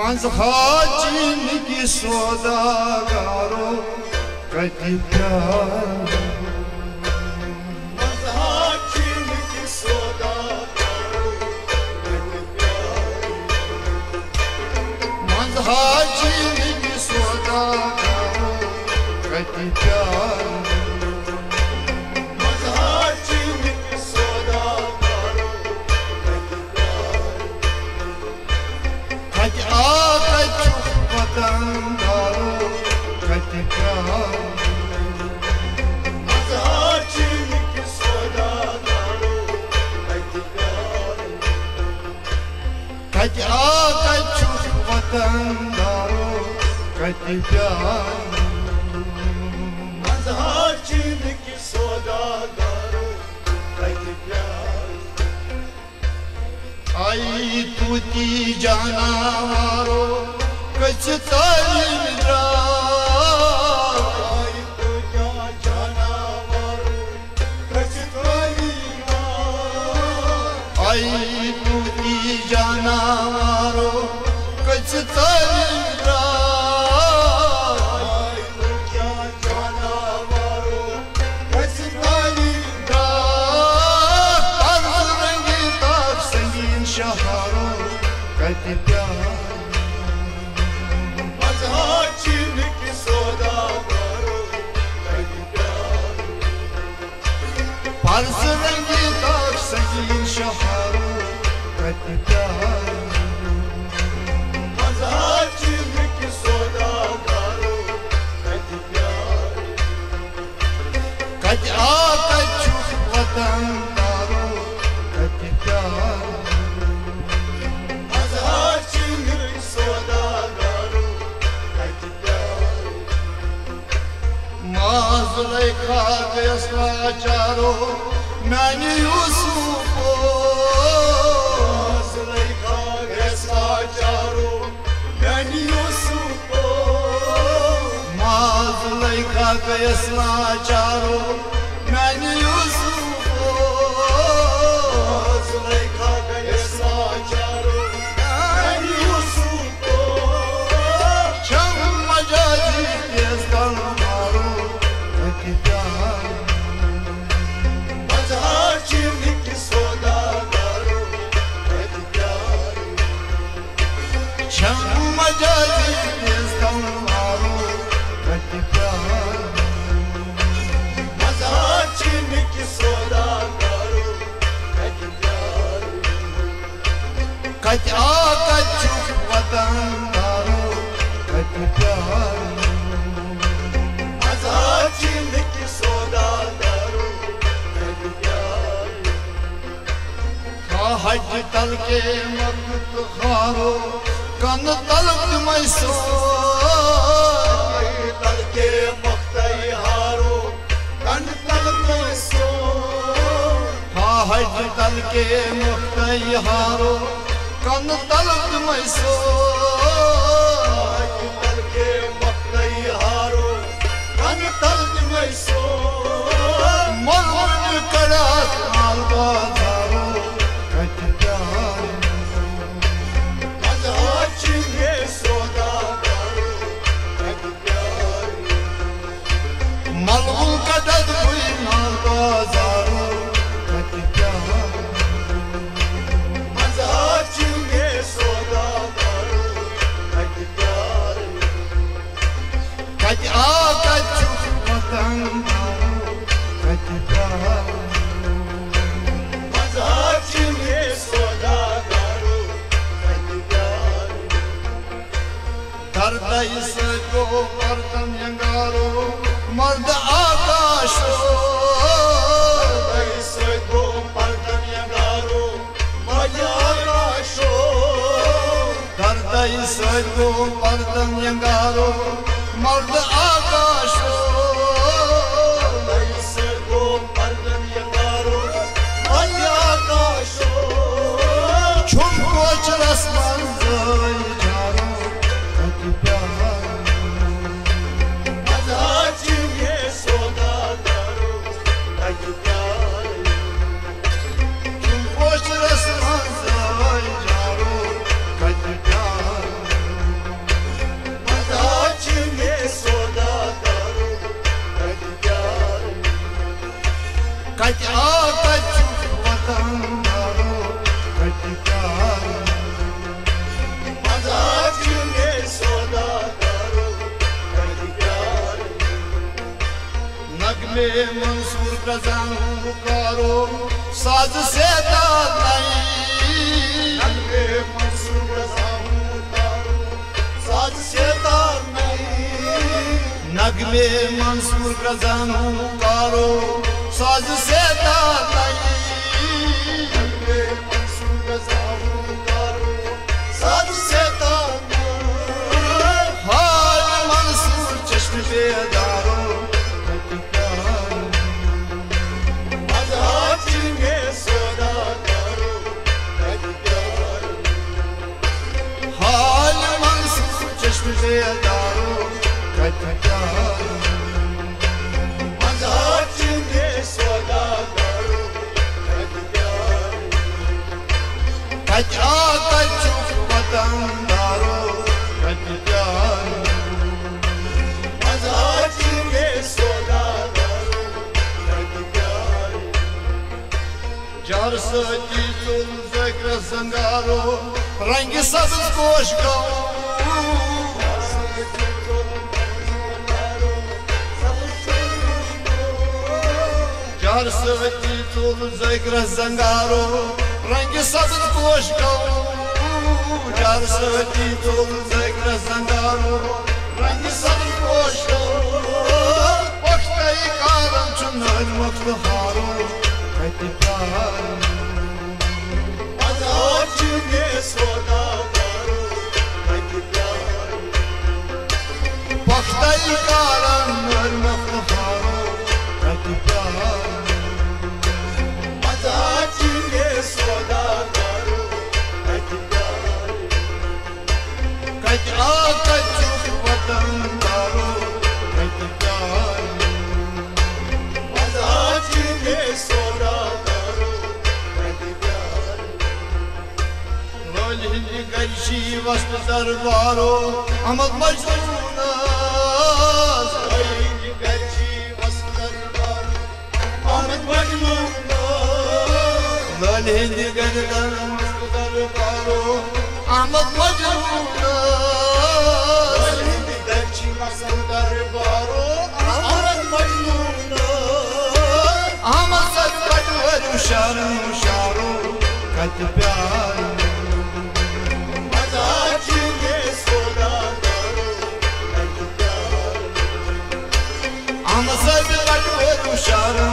मजहाचिन की सौदागारो कति प्यार मजहाचिन की सौदागारो कति प्यार मजहाचिन की सौदागारो कति प्यार मजहाचिन की सौदागारो कति प्यार कति आका चुप वतनदारो कति प्यार मजहाचिन की सौदागारो कति प्यार कति आका चुप वतनदारो कति प्यार मजहाचिन की सौदागारो कति प्यार आई तूती जानवारो कच तालीम आई तो क्या जानवारो कच तालीम आई तूती जानवारो कच तालीम आई तो क्या जानवारो कच तालीम रंगी ताक संगीन शहारो कति प्यार मजहाचिन की सौदागारो कति प्यार परस रंगी ताक संगीन शहारो कति प्यार मजहाचिन की सौदागारो कति प्यार कति आका चुप वतनदारो कति प्यार मजहाचिन की सौदागारो कति प्यार माज़ुलै खा गयस लाचारो मैंने यूसुफो ज़ुलैखा गयस लाचारो मैंने यूसुफो माज़ुलै खा गयस लाचारो मैंने यूसुफो ज़ुलैखा गयस लाचारो मैंने यूसुफो शम मजाजी तेज तलवारो कति प्यार मजहाचिन की सौदागारो कति प्यार शम मजाजी तेज तलवारो कति प्यार मजहाचिन की सौदागारो कति प्यार कति आका चुप वतनदारो कति प्यार मजहाचिन की सौदागारो कति प्यार हज तल के मत खारो कन तलब मैसो तलके मख्तई हारो कन तलके सो हज तल के मुख्तई हारो कन तलब मैसो तलके मख्तई हारो कन तलके सो मरवन कड़ा माल बाजारो कति प्यार मजहाचिन के सौदागारो कति प्यार मलगुल कदद हुई माल बाजारो कति प्यार मजहाचिन के सौदागारो कति प्यार कति आका चुप वतनदारो कति प्यार मजहाचिन के सौदागारो कति प्यार दर्द इसको बर्तन यंगारो मर्द आकाशो ऐसे को पर्दन यंगारो मजाकाशो दर्द इसको बर्तन यंगारो मर्द आकाशो ऐसे को पर्दन यंगारो मजाकाशो छुपको चरस मंजर जारो कति प्यार मजहाचिन के सौदागारो कति प्यार छुपको चरस मंजर जारो कति प्यार कत आकत वतन दारो कत प्यार मजाक में सौदा दारो कत प्यार नगमे मंसूर गजान पुकारो साज से दाद नहीं नगमे मंसूर गजान पुकारो साज से दाद नहीं नगमे मंसूर गजान पुकारो साज से दाद नहीं नगमे मंसूर गजान पुकारो साज से दाद नहीं हाल मंसूर चश्म बेदारो दारो कत प्यार मजाक में सौदा दारो कत प्यार कत आकत वतन दारो कत प्यार मजाक में सौदा दारो कत प्यार जार सती तुल ज़िक्र संगारो रंग सब्ज़ पोश गाओ जार सती तुल ज़िक्र संगारो रंग सब्ज़ पोश गाओ जार सती तुल ज़िक्र संगारो रंग सब्ज़ पोश गाओ वक्तई कालम चुनल वक्त हारो कत प्यार मजाक में सौदा दारो कत प्यार वक्तई कालम वक्त हारो कत प्यार मजाक में सौदा दारो कत प्यार कत आकत वतन दारो कत प्यार मजाक में सौदा दारो कत प्यार लोल हिंद गैशी वस्त दरबारो अहमद मजनून गची वस्तर बारो अहमद मजनून लोल हिंद गदर वस्त दरबारो अहमद मजनून गची वस्तर बारो अहमद मजनून अहमद सदर शारो कत प्यार मजाक में सौदा दारो कत प्यार अहमद सदर शारो